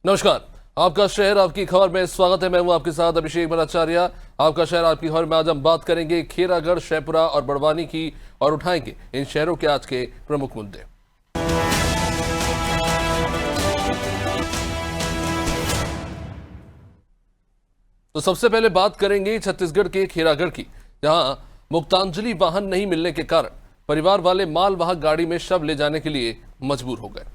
नमस्कार। आपका शहर आपकी खबर में स्वागत है। मैं हूं आपके साथ अभिषेक भट्टाचार्य। आपका शहर आपकी खबर में आज हम बात करेंगे खेरागढ़, शहपुरा और बड़वानी की और उठाएंगे इन शहरों के आज के प्रमुख मुद्दे। तो सबसे पहले बात करेंगे छत्तीसगढ़ के खेरागढ़ की, जहां मुक्तांजलि वाहन नहीं मिलने के कारण परिवार वाले मालवाहक गाड़ी में शव ले जाने के लिए मजबूर हो गए।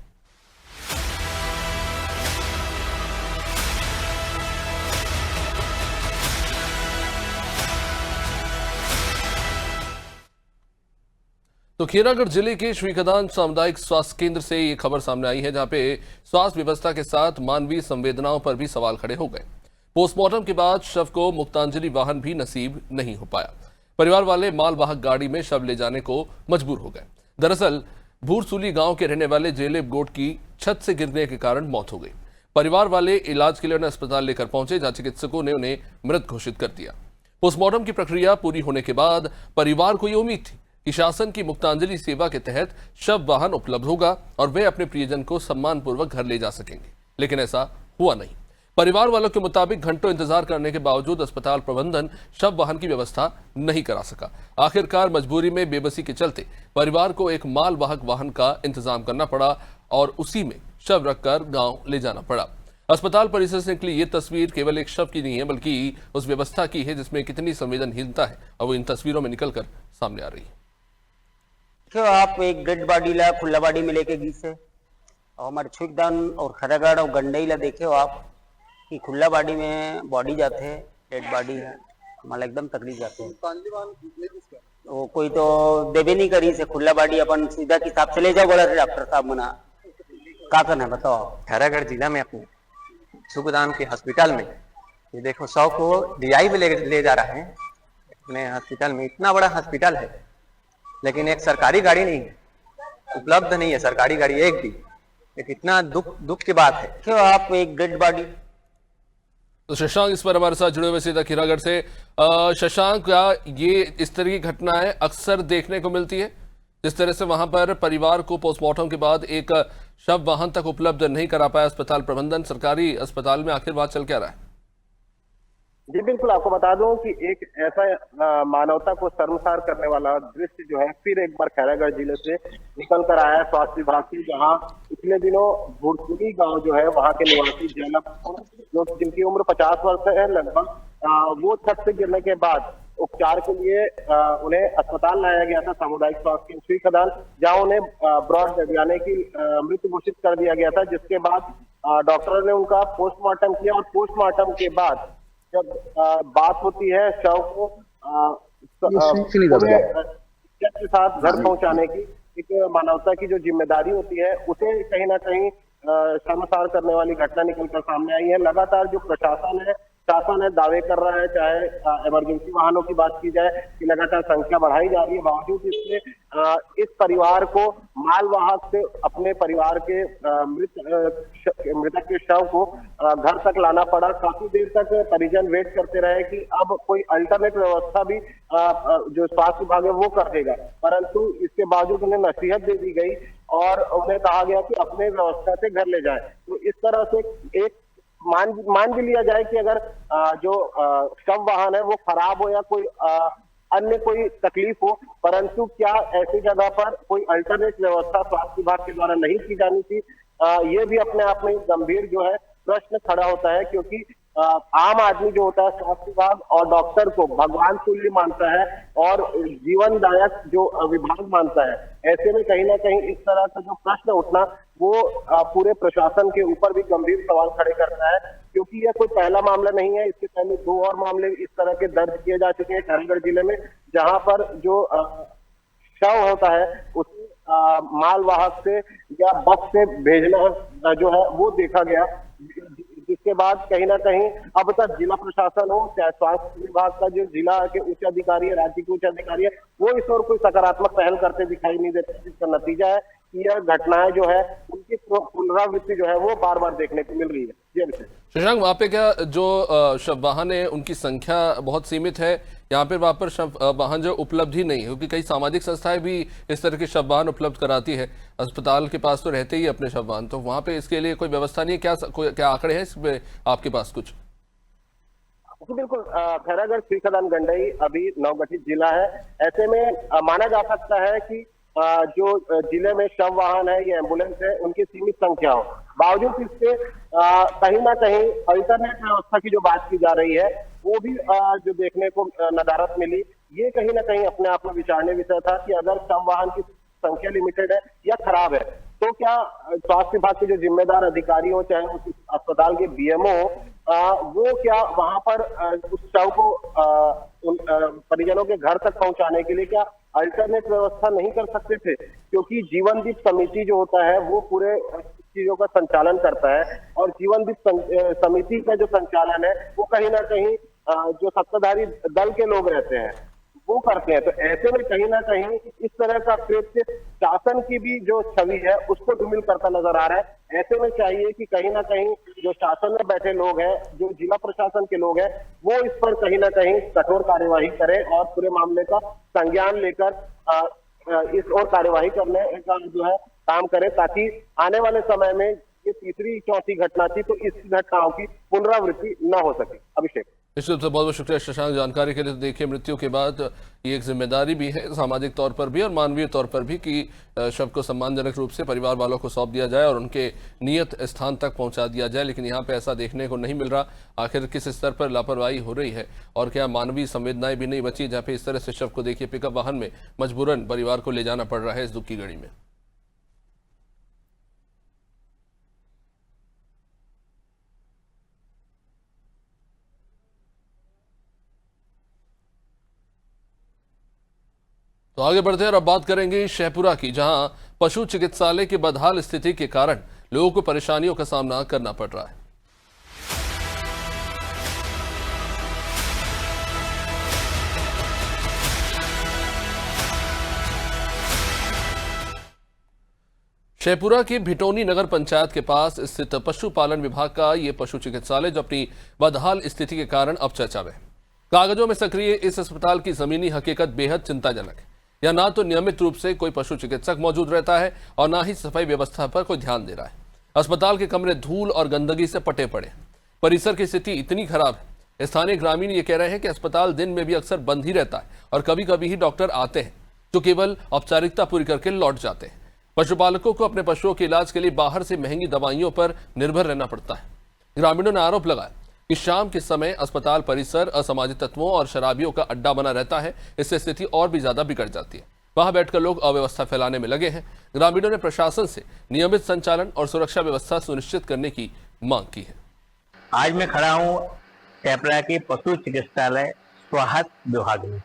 तो खेरागढ़ जिले के श्रीखदान सामुदायिक स्वास्थ्य केंद्र से ये खबर सामने आई है, जहां पे स्वास्थ्य व्यवस्था के साथ मानवीय संवेदनाओं पर भी सवाल खड़े हो गए। पोस्टमार्टम के बाद शव को मुक्तांजलि वाहन भी नसीब नहीं हो पाया। परिवार वाले मालवाहक गाड़ी में शव ले जाने को मजबूर हो गए। दरअसल भूरसूली गांव के रहने वाले जेलेब गोट की छत से गिरने के कारण मौत हो गई। परिवार वाले इलाज के लिए उन्हें अस्पताल लेकर पहुंचे, जहां चिकित्सकों ने उन्हें मृत घोषित कर दिया। पोस्टमार्टम की प्रक्रिया पूरी होने के बाद परिवार को यह उम्मीद थी कि शासन की मुक्तांजलि सेवा के तहत शव वाहन उपलब्ध होगा और वे अपने प्रियजन को सम्मानपूर्वक घर ले जा सकेंगे, लेकिन ऐसा हुआ नहीं। परिवार वालों के मुताबिक घंटों इंतजार करने के बावजूद अस्पताल प्रबंधन शव वाहन की व्यवस्था नहीं करा सका। आखिरकार मजबूरी में बेबसी के चलते परिवार को एक मालवाहक वाहन का इंतजाम करना पड़ा और उसी में शव रखकर गांव ले जाना पड़ा। अस्पताल परिसर से निकली ये तस्वीर केवल एक शव की नहीं है, बल्कि उस व्यवस्था की है जिसमें कितनी संवेदनहीनता है और वो इन तस्वीरों में निकलकर सामने आ रही है। देखो, आप एक डेड बॉडी ला खुला बॉडी में लेके गई से और हमारे छुकदान और खरागढ़ और गंडई ला देखे हो आप कि खुला बॉडी में बॉडी जाते हैं, डेड बॉडी है हमारा एकदम तकलीफ जाते हैं। वो कोई तो देवे नहीं करी से खुला बॉडी अपन सीधा के हिसाब से ले जाओ, बोला डॉक्टर साहब मना का करना है बताओ। खैरागढ़ जिला में अपने सुखदान के हॉस्पिटल में ये देखो 100 को डीआई में ले जा रहे हैं। अपने हॉस्पिटल में इतना बड़ा हॉस्पिटल है, लेकिन एक सरकारी गाड़ी नहीं है, उपलब्ध नहीं है सरकारी गाड़ी एक भी। एक इतना दुख की बात है। क्यों आप एक डेड बॉडी। तो शशांक इस पर हमारे साथ जुड़े हुए सीधा खेरागढ़ से। शशांक, क्या ये इस तरह की घटनाएं अक्सर देखने को मिलती है, जिस तरह से वहां पर परिवार को पोस्टमार्टम के बाद एक शव वाहन तक उपलब्ध नहीं करा पाया अस्पताल प्रबंधन? सरकारी अस्पताल में आखिर बात चल क्या रहा है? जी बिल्कुल, आपको बता दूं कि एक ऐसा मानवता को शर्मसार करने वाला दृश्य जो है फिर एक बार खैरागढ़ जिले से निकल कर आया है स्वास्थ्य विभाग की, जहां पिछले दिनों भूरसूली गांव जो है वहां के निवासी जो जिनकी उम्र 50 वर्ष है लगभग, वो छत से गिरने के बाद उपचार के लिए उन्हें अस्पताल लाया गया था, सामुदायिक स्वास्थ्य केंद्र श्रीखदान, जहां उन्हें ब्रॉड यानी कि मृत घोषित कर दिया गया था। जिसके बाद डॉक्टरों ने उनका पोस्टमार्टम किया और पोस्टमार्टम के बाद जब बात होती है शव को के साथ घर पहुंचाने की, एक मानवता की जो जिम्मेदारी होती है उसे कहीं ना कहीं शर्मसार करने वाली घटना निकलकर सामने आई है। लगातार जो प्रशासन है, शासन है, दावे कर रहा है, चाहे इमरजेंसी वाहनों की बात की जाए कि लगातार संख्या बढ़ाई जा रही है, बावजूद इसमें इस परिवार को मालवाहक से अपने परिवार के मृतक के शव को घर तक लाना पड़ा। काफी देर तक परिजन वेट करते रहे कि अब कोई अल्टरनेट व्यवस्था भी जो स्वास्थ्य विभाग है वो कर देगा, परंतु इसके बावजूद उन्हें नसीहत दे दी गई और उन्हें कहा गया कि अपने व्यवस्था से घर ले जाए। तो इस तरह से एक मान भी लिया जाए कि अगर जो शव वाहन है वो खराब हो या कोई अन्य कोई तकलीफ हो, परंतु क्या ऐसी जगह पर कोई अल्टरनेट व्यवस्था स्वास्थ्य विभाग के द्वारा नहीं की जानी थी? ये भी अपने आप में गंभीर जो है प्रश्न खड़ा होता है, क्योंकि आम आदमी जो होता है स्वास्थ्य विभाग और डॉक्टर को भगवान तुल्य मानता है और जीवनदायक जो विभाग मानता है। ऐसे में कहीं ना कहीं इस तरह का जो प्रश्न उठना वो पूरे प्रशासन के ऊपर भी गंभीर सवाल खड़े करता है, क्योंकि यह कोई पहला मामला नहीं है। इसके पहले 2 और मामले इस तरह के दर्ज किए जा चुके हैं खैरागढ़ जिले में, जहां पर जो शव होता है उसे मालवाहक से या बस से भेजना जो है वो देखा गया, जिसके बाद कहीं ना कहीं अब तक जिला प्रशासन हो चाहे स्वास्थ्य विभाग का जो जिला के उच्च अधिकारी है, राज्य के उच्च अधिकारी है, वो इस ओर कोई सकारात्मक पहल करते दिखाई नहीं देते, जिसका नतीजा है कि यह घटनाएं जो है उनकी पुनरावृत्ति जो है वो बार बार देखने को मिल रही है। जी अभिषेक। शशांक, वहाँ पे क्या जो शव वाहन है उनकी संख्या बहुत सीमित है, यहाँ पे वहाँ पर शव वाहन जो उपलब्ध ही नहीं है, क्योंकि कई सामाजिक संस्थाएं भी इस तरह के शव वाहन उपलब्ध कराती है। अस्पताल के पास तो रहते ही अपने शव वाहन, तो वहाँ पे इसके लिए कोई व्यवस्था नहीं है क्या? क्या आंकड़े हैं इसमें आपके पास कुछ? जी बिल्कुल, खैरागढ़ श्री खदान गंडई अभी नवगठित जिला है। ऐसे में माना जा सकता है कि जो जिले में शव वाहन है या एम्बुलेंस है उनकी सीमित संख्या हो, बावजूद इसके कहीं ना कहीं अल्टरनेट व्यवस्था की जो बात की जा रही है वो भी जो देखने को नदारत मिली। ये कहीं ना कहीं अपने आप में विचारने विषय था कि अगर शव वाहन की संख्या लिमिटेड है या खराब है तो क्या स्वास्थ्य विभाग के जो जिम्मेदार अधिकारी हो, चाहे उस अस्पताल के बीएमओ वो क्या वहां पर उस शव को उन परिजनों के घर तक पहुंचाने के लिए क्या अल्टरनेट व्यवस्था नहीं कर सकते थे? क्योंकि जीवन दीप समिति जो होता है वो पूरे चीजों का संचालन करता है और जीवन दीप समिति का जो संचालन है वो कहीं ना कहीं जो सत्ताधारी दल के लोग रहते हैं वो करते हैं। तो ऐसे में कहीं ना कहीं इस तरह का कृत्य शासन की भी जो छवि है उसको धूमिल करता नजर आ रहा है। ऐसे में चाहिए कि कहीं ना कहीं जो शासन में बैठे लोग हैं, जो जिला प्रशासन के लोग हैं, वो इस पर कहीं ना कहीं कठोर कार्यवाही करें और पूरे मामले का संज्ञान लेकर इस और कार्यवाही करने का जो है काम करें, ताकि आने वाले समय में ये तीसरी चौथी घटना थी तो इस घटनाओं की पुनरावृत्ति न हो सके। अभिषेक, निश्चित से बहुत बहुत शुक्रिया शशांक जानकारी के लिए। तो देखिए, मृत्यु के बाद ये एक जिम्मेदारी भी है सामाजिक तौर पर भी और मानवीय तौर पर भी कि शव को सम्मानजनक रूप से परिवार वालों को सौंप दिया जाए और उनके नियत स्थान तक पहुंचा दिया जाए, लेकिन यहाँ पे ऐसा देखने को नहीं मिल रहा। आखिर किस स्तर पर लापरवाही हो रही है और क्या मानवीय संवेदनाएं भी नहीं बची, जहाँ पे इस तरह से शव को देखिए पिकअप वाहन में मजबूरन परिवार को ले जाना पड़ रहा है इस दुख की घड़ी में। तो आगे बढ़ते हैं और अब बात करेंगे शहपुरा की, जहां पशु चिकित्सालय की बदहाल स्थिति के कारण लोगों को परेशानियों का सामना करना पड़ रहा है। शहपुरा के भिटोनी नगर पंचायत के पास स्थित पशुपालन विभाग का ये पशु चिकित्सालय जो अपनी बदहाल स्थिति के कारण अब चर्चा में है। कागजों में सक्रिय इस अस्पताल की जमीनी हकीकत बेहद चिंताजनक है। यहाँ ना तो नियमित रूप से कोई पशु चिकित्सक मौजूद रहता है और ना ही सफाई व्यवस्था पर कोई ध्यान दे रहा है। अस्पताल के कमरे धूल और गंदगी से पटे पड़े। परिसर की स्थिति इतनी खराब है, स्थानीय ग्रामीण ये कह रहे हैं कि अस्पताल दिन में भी अक्सर बंद ही रहता है और कभी कभी ही डॉक्टर आते हैं जो केवल औपचारिकता पूरी करके लौट जाते हैं। पशुपालकों को अपने पशुओं के इलाज के लिए बाहर से महंगी दवाइयों पर निर्भर रहना पड़ता है। ग्रामीणों ने आरोप लगाया कि शाम के समय अस्पताल परिसर असामाजिक तत्वों और शराबियों का अड्डा बना रहता है। इससे स्थिति और भी ज्यादा बिगड़ जाती है। वहां बैठकर लोग अव्यवस्था फैलाने में लगे हैं। ग्रामीणों ने प्रशासन से नियमित संचालन और सुरक्षा व्यवस्था सुनिश्चित करने की मांग की है। आज मैं खड़ा हूँ शहपुरा के पशु चिकित्सालय स्वास्थ्य विभाग में,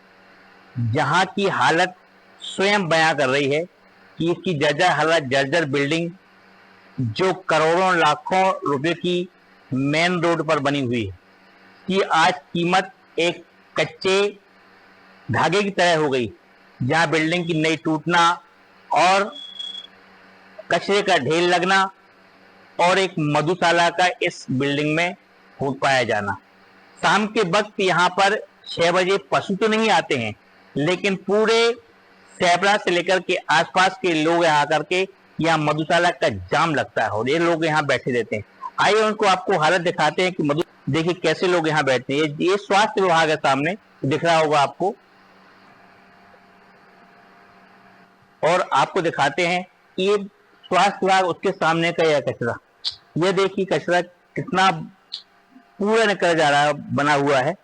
जहाँ की हालत स्वयं बयां कर रही है कि इसकी जर्जर हालत, जर्जर बिल्डिंग जो करोड़ों लाखों रुपए की मेन रोड पर बनी हुई है, कि आज कीमत एक कच्चे धागे की तरह हो गई, जहां बिल्डिंग की नई टूटना और कचरे का ढेर लगना और एक मधुशाला का इस बिल्डिंग में हो पाया जाना। शाम के वक्त यहाँ पर 6 बजे पशु तो नहीं आते हैं, लेकिन पूरे शहपुरा से लेकर के आसपास के लोग यहाँ करके यहाँ मधुशाला का जाम लगता है और ये लोग यहाँ बैठे रहते हैं। आइए उनको आपको हालत दिखाते हैं कि मधु देखिए कैसे लोग यहाँ बैठते हैं। ये स्वास्थ्य विभाग है, सामने दिख रहा होगा आपको, और आपको दिखाते हैं कि ये स्वास्थ्य विभाग, उसके सामने का यह कचरा, ये देखिए कचरा कितना पूरा निकल जा रहा है, बना हुआ है।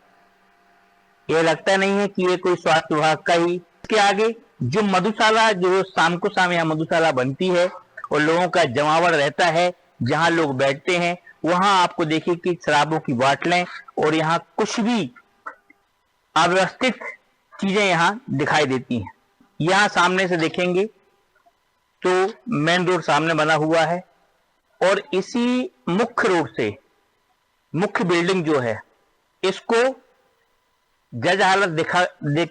ये लगता नहीं है कि ये कोई स्वास्थ्य विभाग का ही। इसके आगे जो मधुशाला, जो शाम को शाम यहाँ मधुशाला बनती है और लोगों का जमावड़ रहता है, जहां लोग बैठते हैं, वहां आपको देखिए कि शराबों की बोतलें और यहाँ कुछ भी अव्यवस्थित चीजें यहाँ दिखाई देती हैं। यहाँ सामने से देखेंगे तो मेन रोड सामने बना हुआ है और इसी मुख्य रोड से मुख्य बिल्डिंग जो है, इसको जज हालत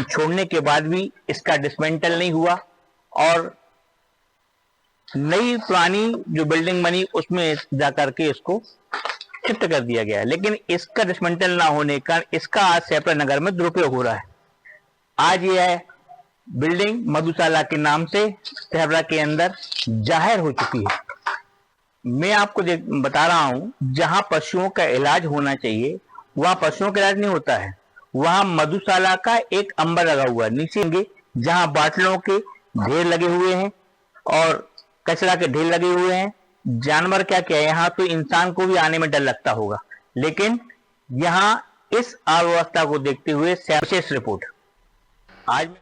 छोड़ने के बाद भी इसका डिसमेंटल नहीं हुआ और नई पुरानी जो बिल्डिंग बनी उसमें जाकर के इसको छित्र कर दिया गया है, लेकिन इसका डिसमेंटल ना होने का इसका आज सैपरा नगर में दुरुपयोग हो रहा है। आज यह बिल्डिंग मधुशाला के नाम से सैपरा के अंदर जाहिर हो चुकी है। मैं आपको बता रहा हूं, जहां पशुओं का इलाज होना चाहिए वहां पशुओं का इलाज नहीं होता है, वहां मधुशाला का एक अंबर लगा हुआ है नीचे, जहां बाटलों के ढेर लगे हुए हैं और कचरा के ढेर लगे हुए हैं। जानवर क्या क्या है, यहाँ तो इंसान को भी आने में डर लगता होगा, लेकिन यहाँ इस अव्यवस्था को देखते हुए विशेष रिपोर्ट आज।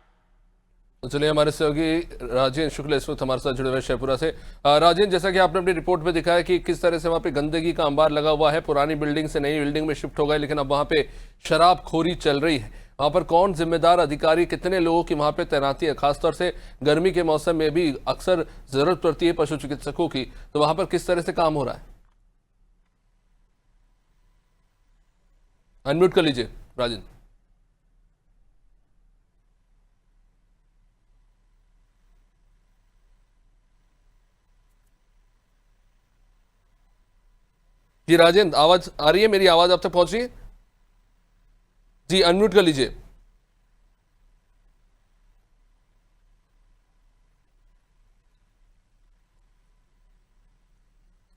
तो चलिए, हमारे सहयोगी राजेंद्र शुक्ल इस वक्त हमारे साथ जुड़े हुए शेखपुरा से। राजेंद्र, जैसा कि आपने अपनी रिपोर्ट में दिखाया कि किस तरह से वहाँ पे गंदगी का अंबार लगा हुआ है, पुरानी बिल्डिंग से नई बिल्डिंग में शिफ्ट हो गए, लेकिन अब वहाँ पे शराबखोरी चल रही है। वहाँ पर कौन जिम्मेदार अधिकारी, कितने लोगों की वहाँ पे तैनाती है? खासतौर से गर्मी के मौसम में भी अक्सर जरूरत पड़ती है पशु चिकित्सकों की, तो वहाँ पर किस तरह से काम हो रहा है? अनम्यूट कर लीजिए राजेंद्र। जी राजेंद्र, आवाज आ रही है? मेरी आवाज आप तक पहुंच रही है? जी अनम्यूट कर लीजिए।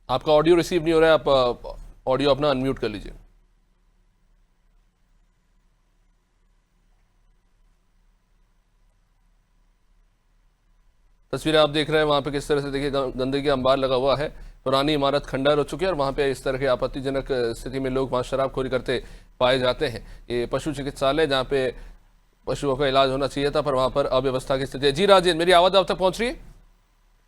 आपका ऑडियो रिसीव नहीं हो रहा है, आप ऑडियो अपना अनम्यूट कर लीजिए। तस्वीरें आप देख रहे हैं वहां पे किस तरह से, देखिए गंदगी का अंबार लगा हुआ है, पुरानी इमारत खंडहर हो चुकी है और वहां पे इस तरह की आपत्तिजनक स्थिति में लोग वहां शराबखोरी करते पाए जाते हैं। ये पशु चिकित्सालय जहां पे पशुओं का इलाज होना चाहिए था, पर वहां पर अव्यवस्था की स्थिति है। जी राजेंद्र, मेरी आवाज आप तक पहुंच रही है?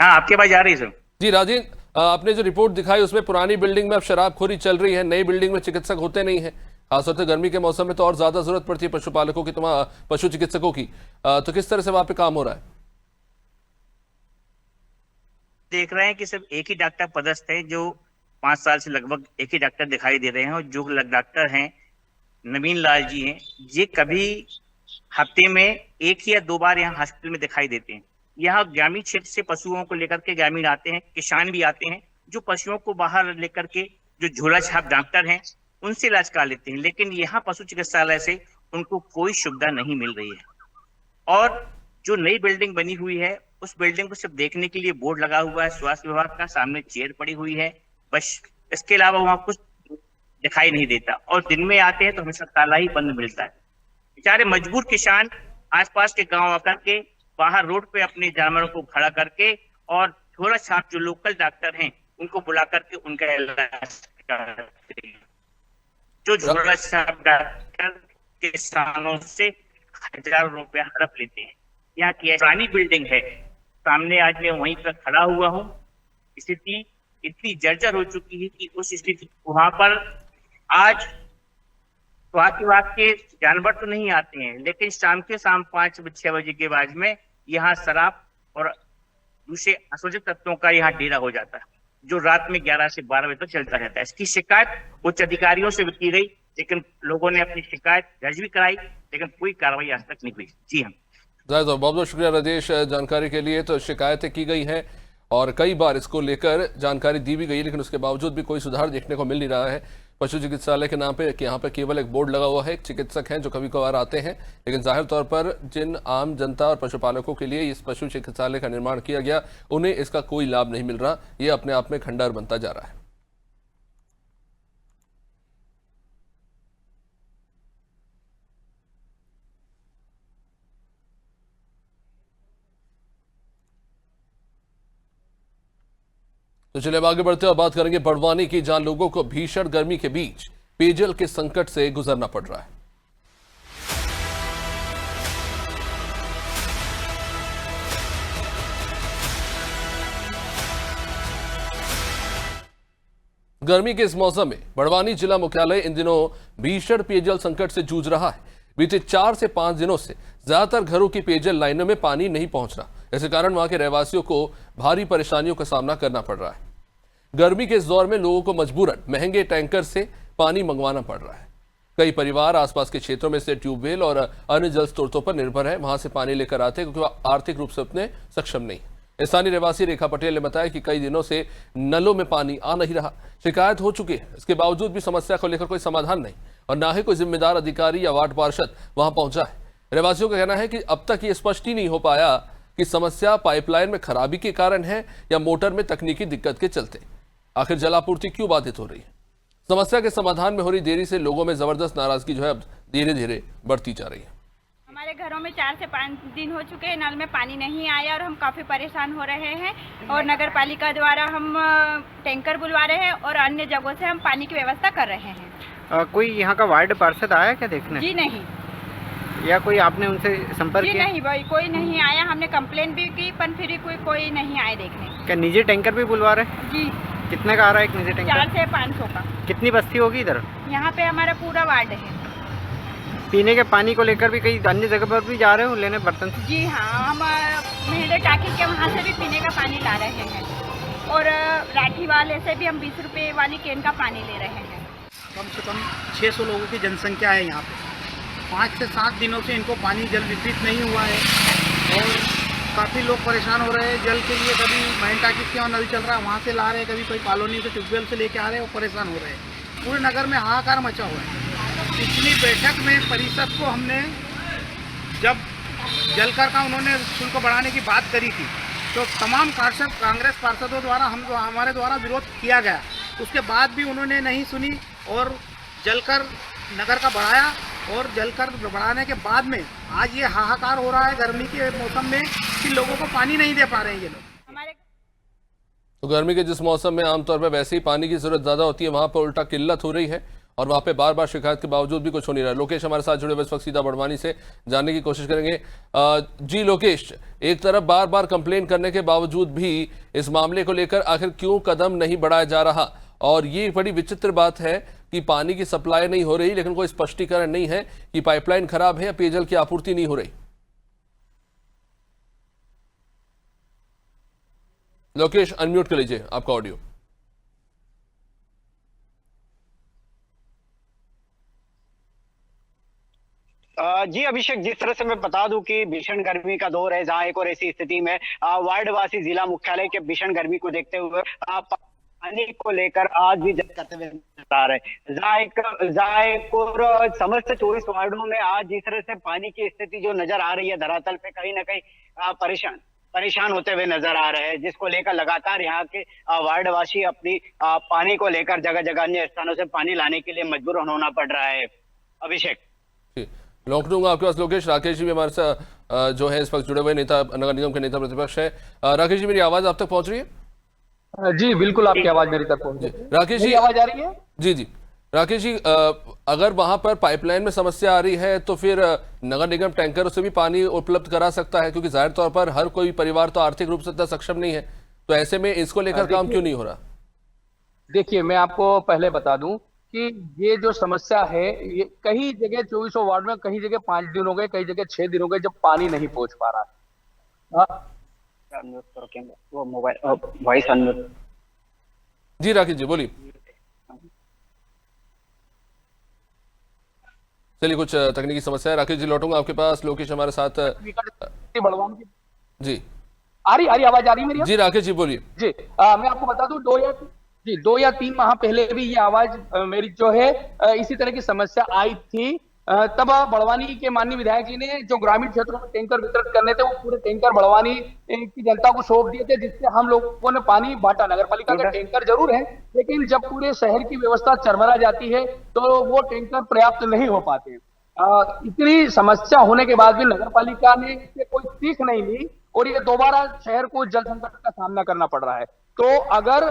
हाँ, आपकी आवाज आ रही है सर। जी राजेंद्र, आपने जो रिपोर्ट दिखाई उसमें पुरानी बिल्डिंग में अब शराबखोरी चल रही है, नई बिल्डिंग में चिकित्सक होते नहीं है, खासतौर से गर्मी के मौसम में तो और ज्यादा जरूरत पड़ती है पशुपालकों की, पशु चिकित्सकों की, तो किस तरह से वहां पे काम हो रहा है? देख रहे हैं कि सिर्फ एक ही डॉक्टर पदस्थ है, जो 5 साल से लगभग एक ही डॉक्टर दिखाई दे रहे हैं, और जो डॉक्टर हैं नवीन लाल जी हैं, ये कभी हफ्ते में 1 या 2 बार यहाँ हॉस्पिटल में दिखाई देते हैं। यहाँ ग्रामीण क्षेत्र से पशुओं को लेकर के ग्रामीण आते हैं, किसान भी आते हैं, जो पशुओं को बाहर लेकर के जो झोला छाप डॉक्टर हैं उनसे इलाज करा लेते हैं, लेकिन यहाँ पशु चिकित्सालय से उनको कोई सुविधा नहीं मिल रही है। और जो नई बिल्डिंग बनी हुई है उस बिल्डिंग को सिर्फ देखने के लिए बोर्ड लगा हुआ है स्वास्थ्य विभाग का, सामने चेयर पड़ी हुई है, बस इसके अलावा वहां कुछ दिखाई नहीं देता, और दिन में आते हैं तो हमेशा ताला ही बंद मिलता है। बेचारे मजबूर किसान आसपास के गांव आकर के बाहर रोड पे अपने जानवरों को खड़ा करके और झोला छाप जो लोकल डॉक्टर हैं उनको बुला करके उनका इलाज करते हैं। जो झोला छाप डॉक्टर किसानों से हजारों रुपया हड़प लेते हैं। यहाँ की पुरानी बिल्डिंग है, सामने आज मैं वहीं पर खड़ा हुआ हूँ, स्थिति इतनी जर्जर हो चुकी है कि उस स्थिति वहां पर आज स्वास्थ्य विभाग के जानवर तो नहीं आते हैं, लेकिन शाम 5-6 बजे के बाद में यहाँ शराब और दूसरे अशोचित तत्वों का यहाँ डेरा हो जाता है, जो रात में 11 से 12 बजे तक चलता रहता है। इसकी शिकायत उच्च अधिकारियों से की गई, लेकिन लोगों ने अपनी शिकायत दर्ज भी कराई, लेकिन कोई कार्रवाई आज तक नहीं हुई। जी हाँ, बहुत बहुत शुक्रिया राजेश जानकारी के लिए। तो शिकायतें की गई हैं और कई बार इसको लेकर जानकारी दी भी गई, लेकिन उसके बावजूद भी कोई सुधार देखने को मिल नहीं रहा है पशु चिकित्सालय के नाम पे। कि यहाँ पर केवल एक बोर्ड लगा हुआ है, एक चिकित्सक हैं जो कभी कभार आते हैं, लेकिन जाहिर तौर पर जिन आम जनता और पशुपालकों के लिए इस पशु चिकित्सालय का निर्माण किया गया उन्हें इसका कोई लाभ नहीं मिल रहा। ये अपने आप में खंडहर बनता जा रहा है। तो चलिए आगे बढ़ते हैं और बात करेंगे बड़वानी की, जहां लोगों को भीषण गर्मी के बीच पेयजल के संकट से गुजरना पड़ रहा है। गर्मी के इस मौसम में बड़वानी जिला मुख्यालय इन दिनों भीषण पेयजल संकट से जूझ रहा है। बीते 4 से 5 दिनों से ज्यादातर घरों की पेयजल लाइनों में पानी नहीं पहुंच रहा। इसके कारण वहां के रहवासियों को भारी परेशानियों का सामना करना पड़ रहा है। गर्मी के इस दौर में लोगों को मजबूरन महंगे टैंकर से पानी मंगवाना पड़ रहा है। कई परिवार आसपास के क्षेत्रों में से ट्यूबवेल और अन्य जल स्रोतों पर निर्भर है, वहां से पानी लेकर आते हैं क्योंकि वह आर्थिक रूप से उतने सक्षम नहीं। स्थानीय रहवासी रेखा पटेल ने बताया कि कई दिनों से नलों में पानी आ नहीं रहा, शिकायत हो चुकी है। इसके बावजूद भी समस्या को लेकर कोई समाधान नहीं और न ही कोई जिम्मेदार अधिकारी या वार्ड पार्षद वहां पहुंचा है। रहवासियों का कहना है कि अब तक ये स्पष्ट ही नहीं हो पाया कि समस्या पाइपलाइन में खराबी के कारण है या मोटर में तकनीकी दिक्कत के चलते। आखिर जल आपूर्ति क्यों बाधित हो रही है? समस्या के समाधान में हो रही देरी से लोगों में जबरदस्त नाराजगी जो है अब धीरे धीरे बढ़ती जा रही है। हमारे घरों में 4 से 5 दिन हो चुके हैं, नल में पानी नहीं आया और हम काफ़ी परेशान हो रहे हैं। और नगर पालिका द्वारा हम टैंकर बुलवा रहे हैं और अन्य जगहों से हम पानी की व्यवस्था कर रहे हैं। कोई यहाँ का वार्ड पार्षद आया क्या देखने? जी नहीं। या कोई आपने उनसे संपर्क जी किया? नहीं भाई, कोई नहीं आया। हमने कंप्लेंट भी की पर फिर भी कोई नहीं आया देखने। क्या निजी टैंकर भी बुलवा रहे हैं? जी। कितने का आ रहा है एक निजी टैंकर? 4 से 500 का। कितनी बस्ती होगी इधर? यहाँ पे हमारा पूरा वार्ड है। पीने के पानी को लेकर भी कई अन्य जगह पर भी जा रहे हो लेने बर्तन? जी हाँ, हम मेहंदे टाकी के वहाँ से भी पीने का पानी ला रहे हैं और राठी वाले से भी हम 20 रुपये वाली कैन का पानी ले रहे हैं। कम से कम 600 लोगों की जनसंख्या है यहाँ पे। 5 से 7 दिनों से इनको पानी जल वितरित नहीं हुआ है और काफ़ी लोग परेशान हो रहे हैं जल के लिए। कभी मेहंदी टाकी के यहाँ नल चल रहा है वहाँ से ला रहे हैं, कभी कोई कॉलोनी से ट्यूबवेल से लेके आ रहे हैं और परेशान हो रहे हैं। पूरे नगर में हाहाकार मचा हुआ है। पिछली बैठक में परिषद को हमने जब जलकर का उन्होंने शुल्क बढ़ाने की बात करी थी तो तमाम कांग्रेस पार्षदों द्वारा हमारे द्वारा विरोध किया गया। उसके बाद भी उन्होंने नहीं सुनी और जलकर नगर का बढ़ाया और जलकर बढ़ाने के बाद में आज ये हाहाकार हो रहा है गर्मी के मौसम में कि लोगों को पानी नहीं दे पा रहे हैं ये लोग। तो गर्मी के जिस मौसम में आमतौर पर वैसे ही पानी की जरूरत ज्यादा होती है, वहां पर उल्टा किल्लत हो रही है और वहां पे बार बार शिकायत के बावजूद भी कुछ हो नहीं रहा। लोकेश हमारे साथ जुड़े हुए इस वक्त सीधा बड़वानी से जानने की कोशिश करेंगे। जी लोकेश, एक तरफ बार बार कंप्लेन करने के बावजूद भी इस मामले को लेकर आखिर क्यों कदम नहीं बढ़ाया जा रहा? और ये बड़ी विचित्र बात है कि पानी की सप्लाई नहीं हो रही लेकिन कोई स्पष्टीकरण नहीं है कि पाइपलाइन खराब है या पेयजल की आपूर्ति नहीं हो रही। लोकेश अनम्यूट कर लीजिए आपका ऑडियो। जी अभिषेक, जिस तरह से मैं बता दूं कि भीषण गर्मी का दौर है, जहां एक और ऐसी स्थिति में वार्डवासी जिला मुख्यालय के भीषण गर्मी को देखते हुए पानी को लेकर आज भी जल करते हुए नजर आ रहे हैं। जहां एक और समस्त 24 वार्डों में आज जिस तरह से पानी की स्थिति जो नजर आ रही है धरातल पे, कहीं ना कहीं परेशान होते हुए नजर आ रहे हैं, जिसको लेकर लगातार यहाँ के वार्डवासी अपनी पानी को लेकर जगह जगह अन्य स्थानों से पानी लाने के लिए मजबूर होना पड़ रहा है। अभिषेक, लौट दूंगा आपके पास। लोकेश, राकेश जी भी हमारे साथ जो है इस वक्त जुड़े हुए नेता, नगर निगम के नेता प्रतिपक्ष है। राकेश जी, मेरी आवाज आप तक पहुंच रही है? जी बिल्कुल, आपकी आवाज मेरी तक पहुंच रही है। राकेश जी, आवाज आ रही है? जी जी राकेश जी, अगर वहां पर पाइपलाइन में समस्या आ रही है तो फिर नगर निगम टैंकरों से भी पानी उपलब्ध करा सकता है, क्योंकि जाहिर तौर पर हर कोई परिवार तो आर्थिक रूप से इतना सक्षम नहीं है। तो ऐसे में इसको लेकर काम क्यों नहीं हो रहा? देखिए, मैं आपको पहले बता दूं कि ये जो समस्या है ये कई जगह 24 वार्ड में कई जगह 5 दिन हो गए, कई जगह 6 दिन हो गए जब पानी नहीं पहुंच पा रहा। वो मोबाइल वॉइस अनम्यूट। जी राकेश जी बोलिए। चलिए, कुछ तकनीकी समस्या है। राकेश जी लौटूंगा आपके पास। लोकेश हमारे साथ जी आ रही आवाज आ रही है मेरी? जी राकेश जी बोलिए। जी मैं आपको बता दूं 2 या 3 माह पहले भी ये आवाज मेरी जो है इसी तरह की समस्या आई थी। तब बड़वानी के माननीय विधायक जी ने जो ग्रामीण क्षेत्रों में टैंकर वितरित करने थे वो पूरे टैंकर बड़वानी की जनता को सौंप दिए थे, जिससे हम लोगों ने पानी बांटा। नगर पालिका का टैंकर जरूर है लेकिन जब पूरे शहर की व्यवस्था चरमरा जाती है तो वो टैंकर पर्याप्त नहीं हो पाते। इतनी समस्या होने के बाद भी नगर पालिका ने इससे कोई सीख नहीं ली और ये दोबारा शहर को जल संकट का सामना करना पड़ रहा है। तो अगर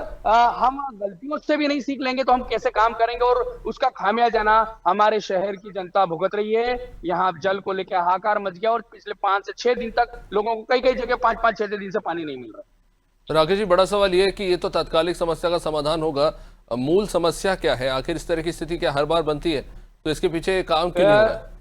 हम गलतियों से भी नहीं सीख लेंगे तो हम कैसे काम करेंगे, और उसका खामियाजाना हमारे शहर की जनता भुगत रही है। यहाँ जल को लेकर हाहाकार मच गया और पिछले 5 से 6 दिन तक लोगों को कई जगह 5-5-6 दिन से पानी नहीं मिल रहा। राकेश जी, बड़ा सवाल ये है कि ये तो तात्कालिक समस्या का समाधान होगा, मूल समस्या क्या है? आखिर इस तरह की स्थिति क्या हर बार बनती है? तो इसके पीछे काम क्यों नहीं हो रहा है?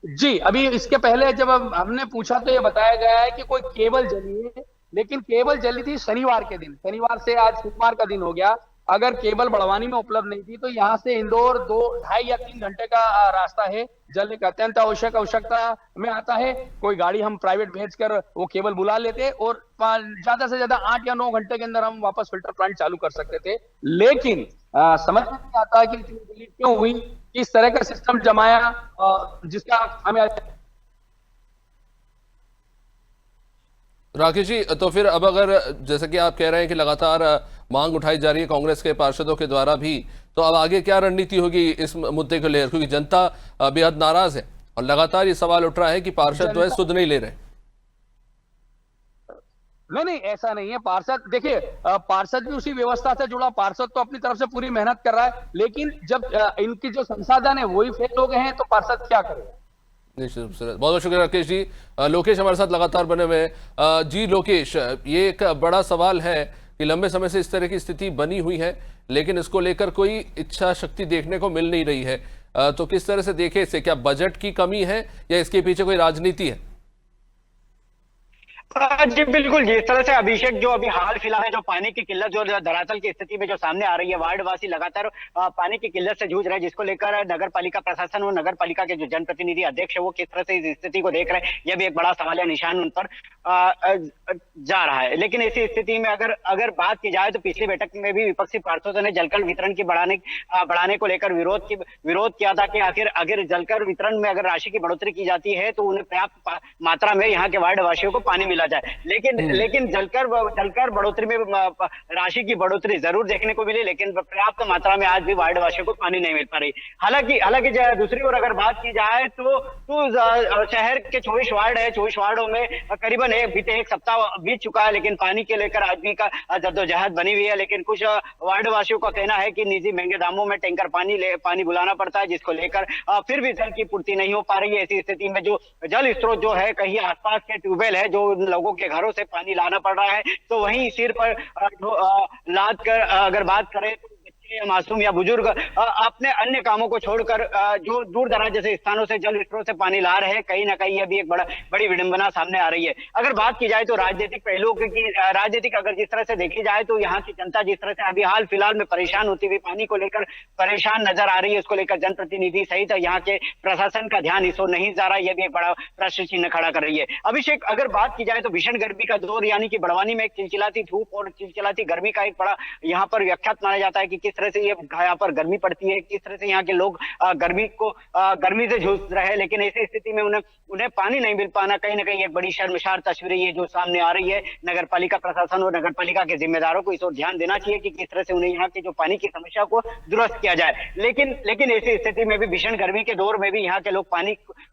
जी, अभी इसके पहले जब हमने पूछा तो ये बताया गया है कि कोई केबल जली है, लेकिन केबल जली थी शनिवार के दिन। शनिवार से आज शुक्रवार का दिन हो गया अगर केबल बड़वानी में उपलब्ध नहीं थी तो यहाँ से इंदौर 2-2.5 या 3 घंटे का रास्ता है। जल एक अत्यंत आवश्यकता में आता है। कोई गाड़ी हम प्राइवेट भेजकर वो केबल बुला लेते और ज्यादा से ज्यादा 8 या 9 घंटे के अंदर हम वापस फिल्टर प्लांट चालू कर सकते थे। लेकिन समझ में नहीं आता कि इतनी डिलीट क्यों हुई, किस तरह का सिस्टम जमाया जिसका हमें। राकेश जी, तो फिर अब अगर जैसे कि आप कह रहे हैं कि लगातार मांग उठाई जा रही है कांग्रेस के पार्षदों के द्वारा भी, तो अब आगे क्या रणनीति होगी इस मुद्दे को लेकर, क्योंकि जनता बेहद नाराज है और लगातार ये सवाल उठ रहा है कि पार्षद जो है सुध नहीं ले रहे। नहीं, ऐसा नहीं है। पार्षद देखिए, पार्षद भी उसी व्यवस्था से जुड़ा, पार्षद तो अपनी तरफ से पूरी मेहनत कर रहा है, लेकिन जब इनकी जो संसाधन है वही फेल हो गए हैं तो पार्षद क्या करेगा। निश्चित रूप से बहुत बहुत शुक्रिया राकेश जी। लोकेश हमारे साथ लगातार बने हुए हैं। जी लोकेश, ये एक बड़ा सवाल है कि लंबे समय से इस तरह की स्थिति बनी हुई है, लेकिन इसको लेकर कोई इच्छा शक्ति देखने को मिल नहीं रही है, तो किस तरह से देखे इसे? क्या बजट की कमी है या इसके पीछे कोई राजनीति है? जी बिल्कुल, जिस तरह से अभिषेक जो अभी हाल फिलहाल है, जो पानी की किल्लत जो धरातल की स्थिति में जो सामने आ रही है, वार्डवासी लगातार पानी की किल्लत से जूझ रहे हैं, जिसको लेकर नगर पालिका प्रशासन और नगर पालिका के जो जनप्रतिनिधि अध्यक्ष है वो किस तरह से इस स्थिति को देख रहे हैं, यह भी एक बड़ा सवाल या निशान उन पर जा रहा है। लेकिन ऐसी स्थिति में अगर बात की जाए तो पिछली बैठक में भी विपक्षी पार्षदों ने जलकर वितरण की बढ़ाने को लेकर विरोध किया था कि आखिर अगर जलकर वितरण में अगर राशि की बढ़ोतरी की जाती है तो उन्हें पर्याप्त मात्रा में यहाँ के वार्डवासियों को पानी मिला जाए। लेकिन जलकर बढ़ोतरी में राशि की बढ़ोतरी जरूर देखने को मिली, लेकिन पर्याप्त मात्रा में आज भी वार्डवासियों को पानी नहीं मिल पा रही। हालांकि दूसरी ओर अगर बात की जाए तो शहर के 24 वार्ड है, 24 वार्डों में करीबन बीते एक सप्ताह बीत चुका है, लेकिन पानी के लेकर आज भी का जद्दोजहद बनी हुई है। लेकिन कुछ वार्डवासियों का कहना है कि निजी महंगे दामों में टैंकर पानी बुलाना पड़ता है, जिसको लेकर फिर भी जल की पूर्ति नहीं हो पा रही है। ऐसी स्थिति में जो जल स्रोत जो है, कहीं आसपास के ट्यूबवेल है, जो लोगों के घरों से पानी लाना पड़ रहा है, तो वहीं सिर पर लाद कर अगर बात करें तो मासूम या बुजुर्ग अपने अन्य कामों को छोड़कर जो दूर दराज जैसे स्थानों से जल स्रोत से पानी ला रहे हैं, कहीं ना कहीं यह भी एक बड़ी विडंबना सामने आ रही है। अगर बात की जाए तो राजनीतिक पहलुओं की राजनीतिक अगर जिस तरह से देखी जाए तो यहाँ की जनता जिस तरह से अभी हाल फिलहाल में परेशान होती हुई पानी को लेकर परेशान नजर आ रही है, उसको लेकर जनप्रतिनिधि सहित यहाँ के प्रशासन का ध्यान इस ओर नहीं जा रहा, यह भी एक बड़ा प्रश्न चिन्ह खड़ा कर रही है। अभिषेक, अगर बात की जाए तो भीषण गर्मी का दौर, यानी कि बड़वानी में एक चिलचिलाती धूप और चिलचिलाती गर्मी का एक बड़ा यहाँ पर व्याख्यात माना जाता है कि किस तरह से ये यहाँ पर गर्मी पड़ती है, किस तरह से यहाँ के लोग गर्मी से जूझ रहे हैं। लेकिन ऐसी स्थिति में उन्हें पानी नहीं मिल पाना कहीं ना कहीं एक बड़ी शर्मसार तस्वीर ये जो सामने आ रही है। नगर पालिका प्रशासन और नगर पालिका के जिम्मेदारों को इस ओर ध्यान देना चाहिए कि किस तरह से उन्हें यहाँ की जो पानी की समस्या को दुरुस्त किया जाए। लेकिन ऐसी स्थिति में भी भीषण गर्मी के दौर में भी यहाँ के लोग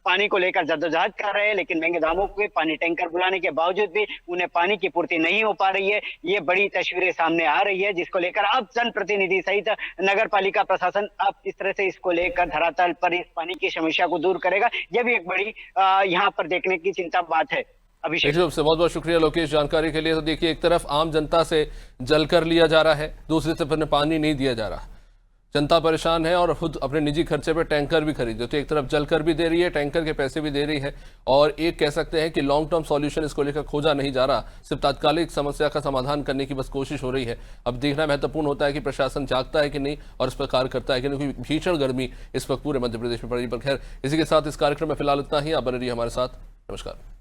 पानी को लेकर जद्दोजहद कर रहे हैं, लेकिन महंगे दामों के पानी टैंकर बुलाने के बावजूद भी उन्हें पानी की पूर्ति नहीं हो पा रही है। ये बड़ी तस्वीरें सामने आ रही है, जिसको लेकर अब जनप्रतिनिधि सहित नगर पालिका प्रशासन अब किस तरह से इसको लेकर धरातल पर इस पानी की समस्या को दूर करेगा, यह भी एक बड़ी यहाँ पर देखने की चिंता बात है। अभिषेक से बहुत बहुत शुक्रिया लोकेश जानकारी के लिए। तो देखिए, एक तरफ आम जनता से जल कर लिया जा रहा है, दूसरी तरफ पानी नहीं दिया जा रहा, जनता परेशान है और खुद अपने निजी खर्चे पे टैंकर भी खरीदे, तो एक तरफ जलकर भी दे रही है, टैंकर के पैसे भी दे रही है, और एक कह सकते हैं कि लॉन्ग टर्म सॉल्यूशन इसको लेकर खोजा नहीं जा रहा, सिर्फ तात्कालिक समस्या का समाधान करने की बस कोशिश हो रही है। अब देखना महत्वपूर्ण होता है कि प्रशासन जागता है कि नहीं और इस पर कार्य करता है कि नहीं, क्योंकि भीषण गर्मी इस वक्त पूरे मध्य प्रदेश में पड़ रही है। पर खैर, इसी के साथ इस कार्यक्रम में फिलहाल इतना ही। आप बने रहिए हमारे साथ। नमस्कार।